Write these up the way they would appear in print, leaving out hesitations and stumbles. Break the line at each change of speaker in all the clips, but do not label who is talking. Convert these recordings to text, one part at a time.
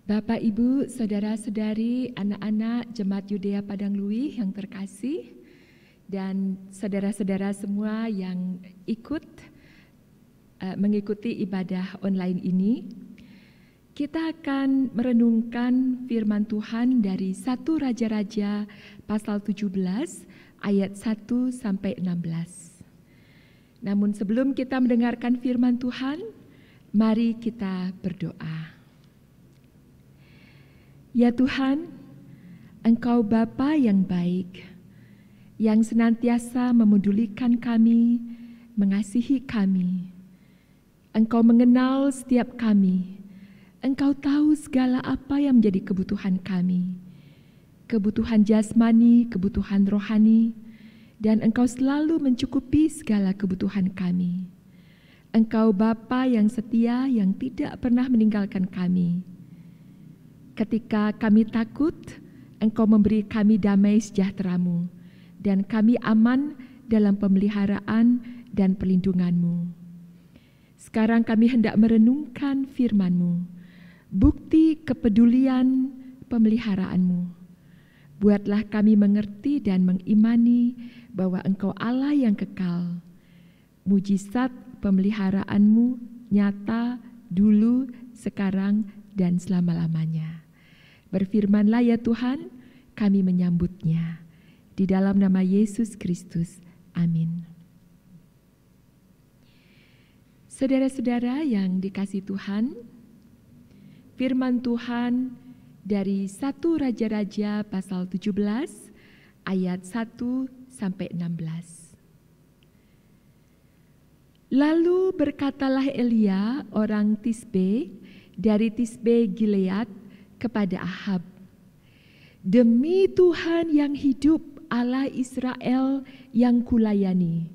Bapak, Ibu, Saudara-saudari, anak-anak Jemaat Yudea Padang Lui yang terkasih, dan saudara-saudara semua yang mengikuti ibadah online ini, kita akan merenungkan firman Tuhan dari 1 Raja-Raja pasal 17 ayat 1 sampai 16. Namun sebelum kita mendengarkan firman Tuhan, mari kita berdoa. Ya Tuhan, Engkau Bapa yang baik, yang senantiasa memedulikan kami, mengasihi kami. Engkau mengenal setiap kami. Engkau tahu segala apa yang menjadi kebutuhan kami. Kebutuhan jasmani, kebutuhan rohani, dan Engkau selalu mencukupi segala kebutuhan kami. Engkau Bapa yang setia, yang tidak pernah meninggalkan kami. Ketika kami takut, Engkau memberi kami damai sejahtera-Mu, dan kami aman dalam pemeliharaan dan perlindungan-Mu. Sekarang kami hendak merenungkan firman-Mu, bukti kepedulian pemeliharaan-Mu. Buatlah kami mengerti dan mengimani bahwa Engkau Allah yang kekal. Mujizat pemeliharaan-Mu nyata dulu, sekarang, dan selama-lamanya. Berfirmanlah ya Tuhan, kami menyambutnya. Di dalam nama Yesus Kristus, amin. Saudara-saudara yang dikasihi Tuhan, firman Tuhan dari 1 Raja-Raja pasal 17 ayat 1 sampai 16. Lalu berkatalah Elia orang Tisbe dari Tisbe Gilead kepada Ahab, "Demi Tuhan yang hidup, Allah Israel yang kulayani,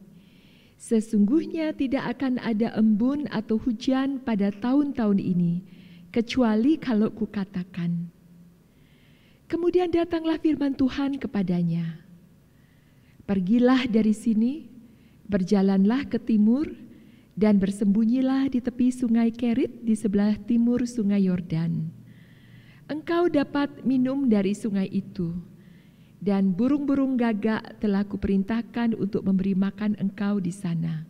sesungguhnya tidak akan ada embun atau hujan pada tahun-tahun ini, kecuali kalau kukatakan." Kemudian datanglah firman Tuhan kepadanya, "Pergilah dari sini, berjalanlah ke timur, dan bersembunyilah di tepi sungai Kerit di sebelah timur sungai Yordan. Engkau dapat minum dari sungai itu, dan burung-burung gagak telah kuperintahkan untuk memberi makan engkau di sana."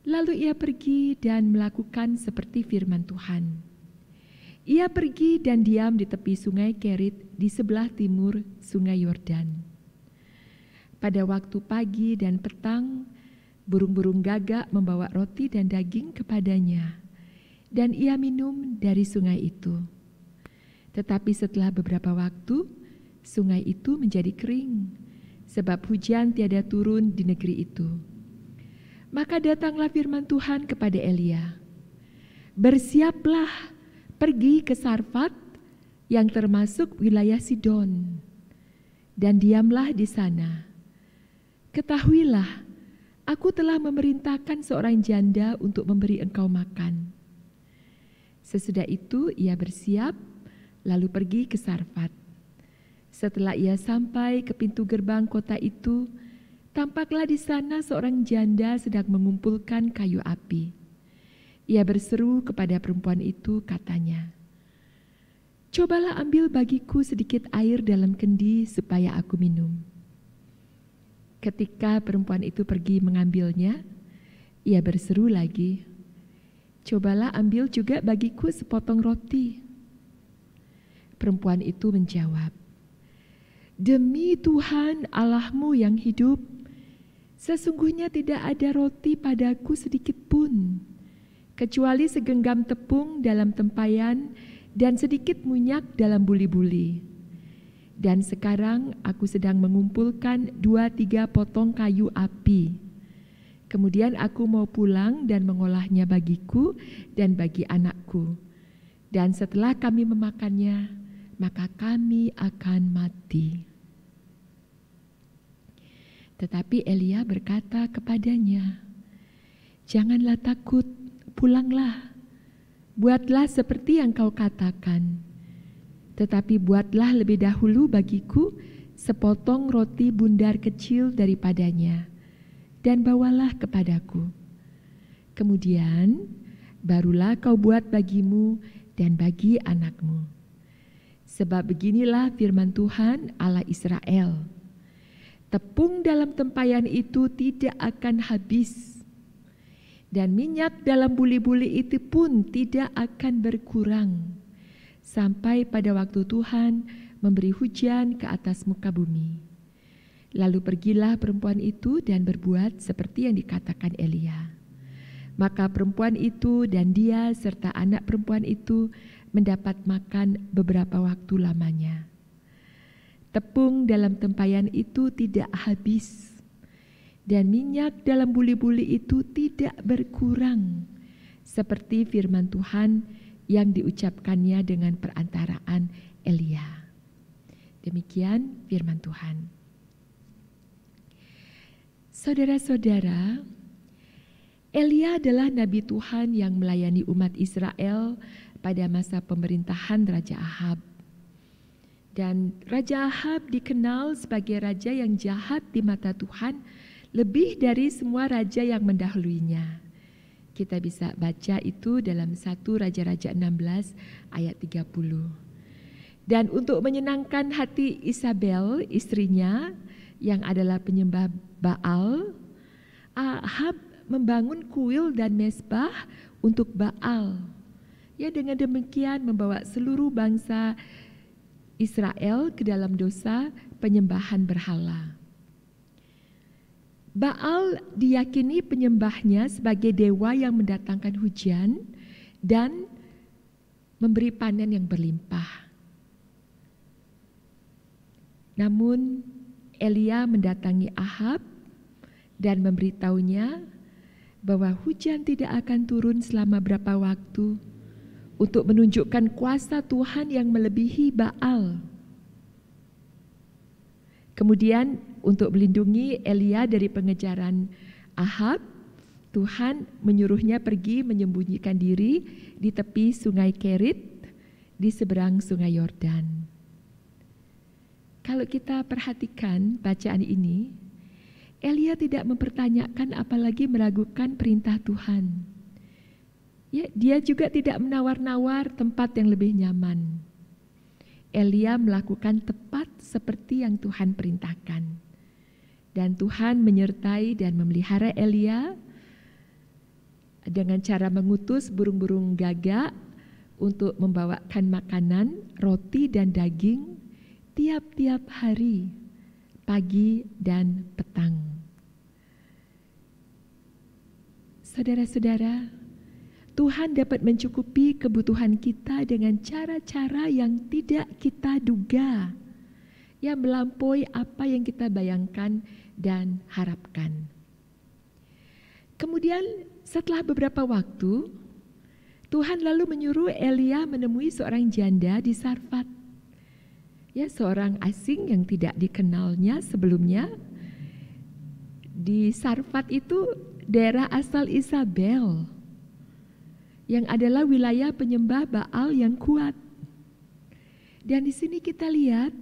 Lalu ia pergi dan melakukan seperti firman Tuhan. Ia pergi dan diam di tepi sungai Kerit di sebelah timur sungai Yordan. Pada waktu pagi dan petang, burung-burung gagak membawa roti dan daging kepadanya, dan ia minum dari sungai itu. Tetapi setelah beberapa waktu, sungai itu menjadi kering, sebab hujan tiada turun di negeri itu. Maka datanglah firman Tuhan kepada Elia, "Bersiaplah, pergi ke Sarfat yang termasuk wilayah Sidon, dan diamlah di sana. Ketahuilah, aku telah memerintahkan seorang janda untuk memberi engkau makan." Sesudah itu ia bersiap, lalu pergi ke Sarfat. Setelah ia sampai ke pintu gerbang kota itu, tampaklah di sana seorang janda sedang mengumpulkan kayu api. Ia berseru kepada perempuan itu, katanya, "Cobalah ambil bagiku sedikit air dalam kendi supaya aku minum." Ketika perempuan itu pergi mengambilnya, ia berseru lagi, "Cobalah ambil juga bagiku sepotong roti." Perempuan itu menjawab, "Demi Tuhan Allahmu yang hidup, sesungguhnya tidak ada roti padaku sedikit pun, kecuali segenggam tepung dalam tempayan dan sedikit minyak dalam buli-buli. Dan sekarang aku sedang mengumpulkan 2-3 potong kayu api. Kemudian aku mau pulang dan mengolahnya bagiku dan bagi anakku. Dan setelah kami memakannya, maka kami akan mati." Tetapi Elia berkata kepadanya, "Janganlah takut, pulanglah. Buatlah seperti yang kau katakan. Tetapi buatlah lebih dahulu bagiku sepotong roti bundar kecil daripadanya, dan bawalah kepadaku. Kemudian barulah kau buat bagimu dan bagi anakmu. Sebab beginilah firman Tuhan Allah Israel, tepung dalam tempayan itu tidak akan habis, dan minyak dalam buli-buli itu pun tidak akan berkurang, sampai pada waktu Tuhan memberi hujan ke atas muka bumi. Lalu pergilah perempuan itu dan berbuat seperti yang dikatakan Elia. Maka perempuan itu dan dia serta anak perempuan itu mendapat makan beberapa waktu lamanya. Tepung dalam tempayan itu tidak habis, dan minyak dalam buli-buli itu tidak berkurang, seperti firman Tuhan yang diucapkannya dengan perantaraan Elia. Demikian firman Tuhan. Saudara-saudara, Elia adalah nabi Tuhan yang melayani umat Israel pada masa pemerintahan Raja Ahab. Dan Raja Ahab dikenal sebagai raja yang jahat di mata Tuhan lebih dari semua raja yang mendahulunya. Kita bisa baca itu dalam 1 Raja-Raja 16 ayat 30. Dan untuk menyenangkan hati Isabel, istrinya yang adalah penyembah Baal, Ahab membangun kuil dan mezbah untuk Baal. Ya, dengan demikian membawa seluruh bangsa Israel ke dalam dosa penyembahan berhala. Baal diyakini penyembahnya sebagai dewa yang mendatangkan hujan dan memberi panen yang berlimpah. Namun Elia mendatangi Ahab dan memberitahunya bahwa hujan tidak akan turun selama berapa waktu, untuk menunjukkan kuasa Tuhan yang melebihi Baal. Kemudian untuk melindungi Elia dari pengejaran Ahab, Tuhan menyuruhnya pergi menyembunyikan diri di tepi sungai Kerit di seberang sungai Yordan. Kalau kita perhatikan bacaan ini, Elia tidak mempertanyakan apalagi meragukan perintah Tuhan. Ya, dia juga tidak menawar-nawar tempat yang lebih nyaman. Elia melakukan tepat seperti yang Tuhan perintahkan. Dan Tuhan menyertai dan memelihara Elia dengan cara mengutus burung-burung gagak untuk membawakan makanan, roti dan daging tiap-tiap hari, pagi dan petang. Saudara-saudara, Tuhan dapat mencukupi kebutuhan kita dengan cara-cara yang tidak kita duga, yang melampaui apa yang kita bayangkan dan harapkan. Kemudian setelah beberapa waktu, Tuhan lalu menyuruh Elia menemui seorang janda di Sarfat. Ya, seorang asing yang tidak dikenalnya sebelumnya. Di Sarfat itu daerah asal Isabel, yang adalah wilayah penyembah Baal yang kuat. Dan di sini kita lihat,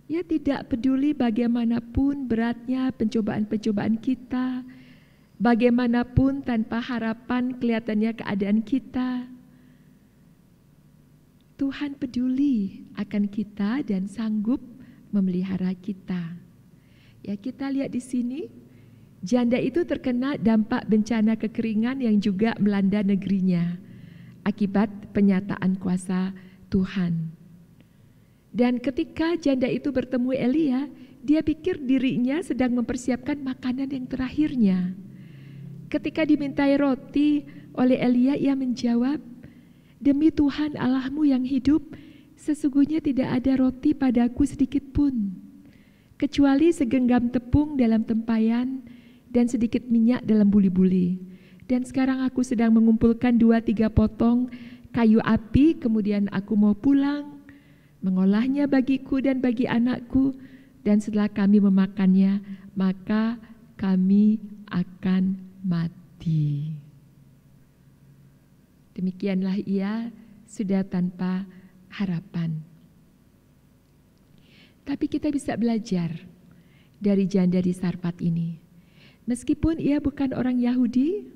ya, tidak peduli bagaimanapun beratnya pencobaan-pencobaan kita, bagaimanapun tanpa harapan kelihatannya keadaan kita, Tuhan peduli akan kita dan sanggup memelihara kita. Ya, kita lihat di sini, janda itu terkena dampak bencana kekeringan yang juga melanda negerinya akibat penyataan kuasa Tuhan. Dan ketika janda itu bertemu Elia, dia pikir dirinya sedang mempersiapkan makanan yang terakhirnya. Ketika dimintai roti oleh Elia, ia menjawab, "Demi Tuhan Allahmu yang hidup, sesungguhnya tidak ada roti padaku sedikit pun, kecuali segenggam tepung dalam tempayan dan sedikit minyak dalam buli-buli. Dan sekarang aku sedang mengumpulkan 2-3 potong kayu api, kemudian aku mau pulang, mengolahnya bagiku dan bagi anakku, dan setelah kami memakannya, maka kami akan mati." Demikianlah ia sudah tanpa harapan. Tapi kita bisa belajar dari janda di Sarfat ini. Meskipun ia bukan orang Yahudi,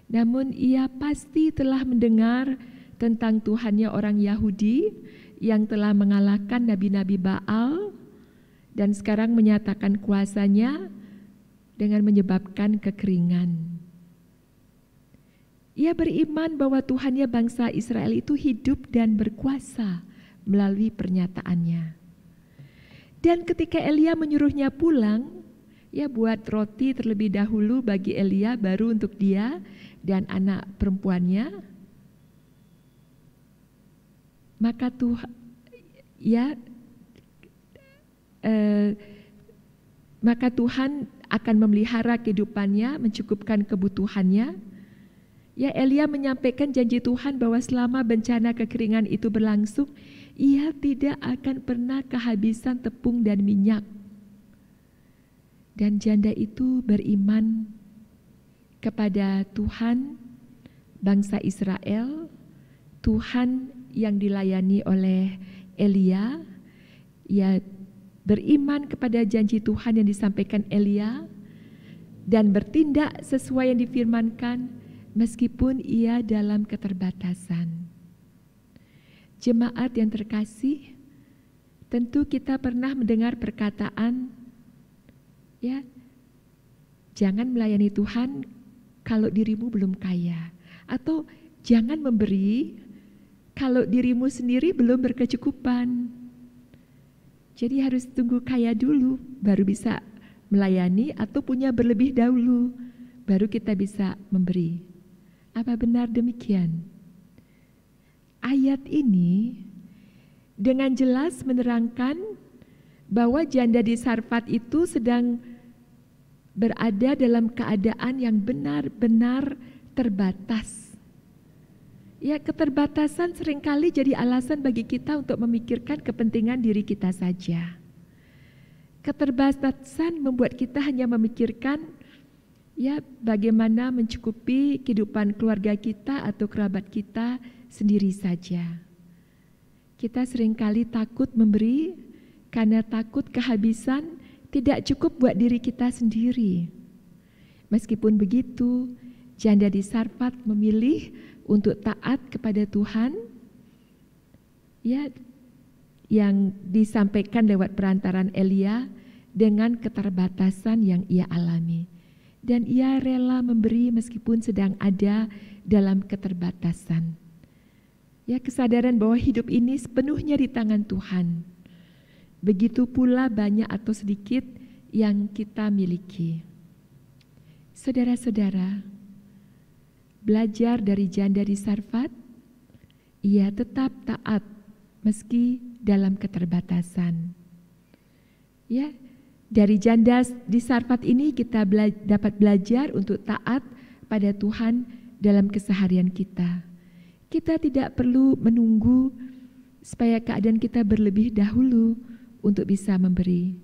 namun ia pasti telah mendengar tentang Tuhannya orang Yahudi yang telah mengalahkan nabi-nabi Baal dan sekarang menyatakan kuasanya dengan menyebabkan kekeringan. Ia beriman bahwa Tuhannya bangsa Israel itu hidup dan berkuasa melalui pernyataannya. Dan ketika Elia menyuruhnya pulang, ia buat roti terlebih dahulu bagi Elia, baru untuk dia dan anak perempuannya. Maka Tuhan akan memelihara kehidupannya, mencukupkan kebutuhannya. Ya, Elia menyampaikan janji Tuhan bahwa selama bencana kekeringan itu berlangsung, ia tidak akan pernah kehabisan tepung dan minyak. Dan janda itu beriman kepada Tuhan bangsa Israel, Tuhan yang dilayani oleh Elia. Ia beriman kepada janji Tuhan yang disampaikan Elia dan bertindak sesuai yang difirmankan meskipun ia dalam keterbatasan. Jemaat yang terkasih, tentu kita pernah mendengar perkataan, ya, jangan melayani Tuhan kalau dirimu belum kaya, atau jangan memberi kalau dirimu sendiri belum berkecukupan. Jadi harus tunggu kaya dulu, baru bisa melayani, atau punya berlebih dahulu, baru kita bisa memberi. Apa benar demikian? Ayat ini dengan jelas menerangkan bahwa janda di Sarfat itu sedang berada dalam keadaan yang benar-benar terbatas. Ya, keterbatasan seringkali jadi alasan bagi kita untuk memikirkan kepentingan diri kita saja. Keterbatasan membuat kita hanya memikirkan, ya, bagaimana mencukupi kehidupan keluarga kita atau kerabat kita sendiri saja. Kita seringkali takut memberi karena takut kehabisan, tidak cukup buat diri kita sendiri. Meskipun begitu, janda di Sarfat memilih untuk taat kepada Tuhan, ya, yang disampaikan lewat perantaran Elia dengan keterbatasan yang ia alami. Dan ia rela memberi meskipun sedang ada dalam keterbatasan. Ya, kesadaran bahwa hidup ini sepenuhnya di tangan Tuhan. Begitu pula banyak atau sedikit yang kita miliki. Saudara-saudara, belajar dari janda di Sarfat, ia tetap taat meski dalam keterbatasan. Ya, dari janda di Sarfat ini kita dapat belajar untuk taat pada Tuhan dalam keseharian kita. Kita tidak perlu menunggu supaya keadaan kita berlebih dahulu untuk bisa memberi.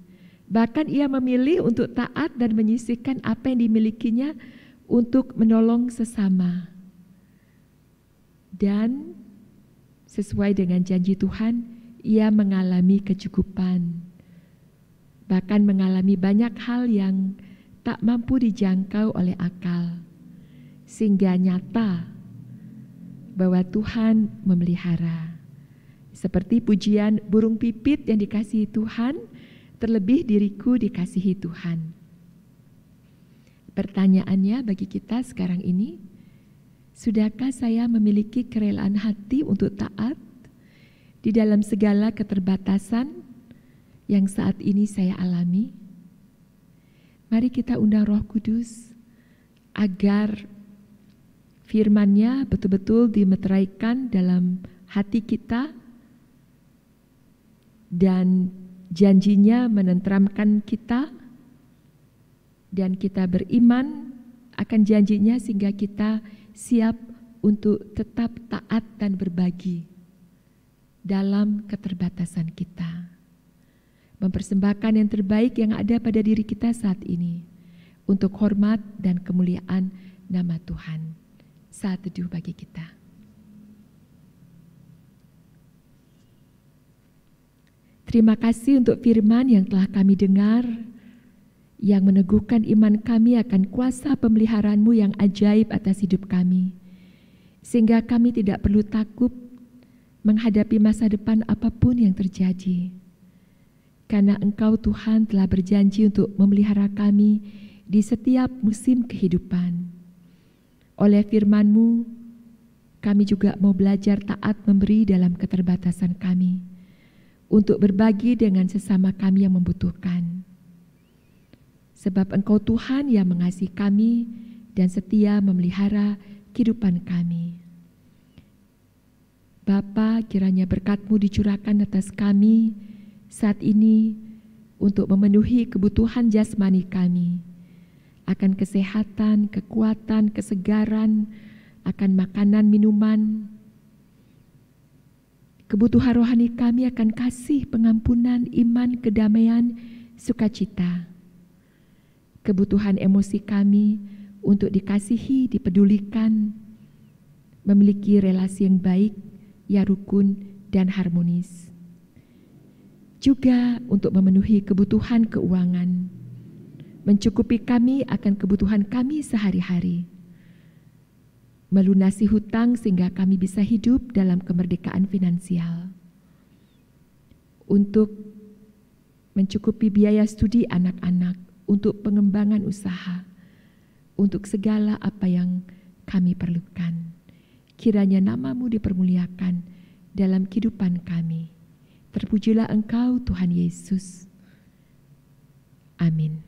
Bahkan ia memilih untuk taat dan menyisihkan apa yang dimilikinya untuk menolong sesama. Dan sesuai dengan janji Tuhan, ia mengalami kecukupan. Bahkan mengalami banyak hal yang tak mampu dijangkau oleh akal. Sehingga nyata bahwa Tuhan memelihara. Seperti pujian burung pipit yang dikasihi Tuhan, terlebih diriku dikasihi Tuhan. Pertanyaannya bagi kita sekarang ini, sudahkah saya memiliki kerelaan hati untuk taat di dalam segala keterbatasan yang saat ini saya alami? Mari kita undang Roh Kudus agar firman-Nya betul-betul dimeteraikan dalam hati kita dan janji-Nya menenteramkan kita, dan kita beriman akan janji-Nya sehingga kita siap untuk tetap taat dan berbagi dalam keterbatasan kita. Mempersembahkan yang terbaik yang ada pada diri kita saat ini untuk hormat dan kemuliaan nama Tuhan. Saat teduh bagi kita. Terima kasih untuk firman yang telah kami dengar, yang meneguhkan iman kami akan kuasa pemeliharaan-Mu yang ajaib atas hidup kami. sehingga kami tidak perlu takut menghadapi masa depan apapun yang terjadi. Karena Engkau Tuhan telah berjanji untuk memelihara kami di setiap musim kehidupan. Oleh firman-Mu, kami juga mau belajar taat memberi dalam keterbatasan kami, untuk berbagi dengan sesama kami yang membutuhkan. Sebab Engkau Tuhan yang mengasihi kami dan setia memelihara kehidupan kami. Bapa, kiranya berkat-Mu dicurahkan atas kami saat ini untuk memenuhi kebutuhan jasmani kami, akan kesehatan, kekuatan, kesegaran, akan makanan, minuman. Kebutuhan rohani kami akan kasih, pengampunan, iman, kedamaian, sukacita. Kebutuhan emosi kami untuk dikasihi, dipedulikan, memiliki relasi yang baik, yang rukun dan harmonis. Juga untuk memenuhi kebutuhan keuangan, mencukupi kami akan kebutuhan kami sehari-hari, melunasi hutang sehingga kami bisa hidup dalam kemerdekaan finansial, untuk mencukupi biaya studi anak-anak, untuk pengembangan usaha, untuk segala apa yang kami perlukan. Kiranya nama-Mu dipermuliakan dalam kehidupan kami. Terpujilah Engkau Tuhan Yesus. Amin.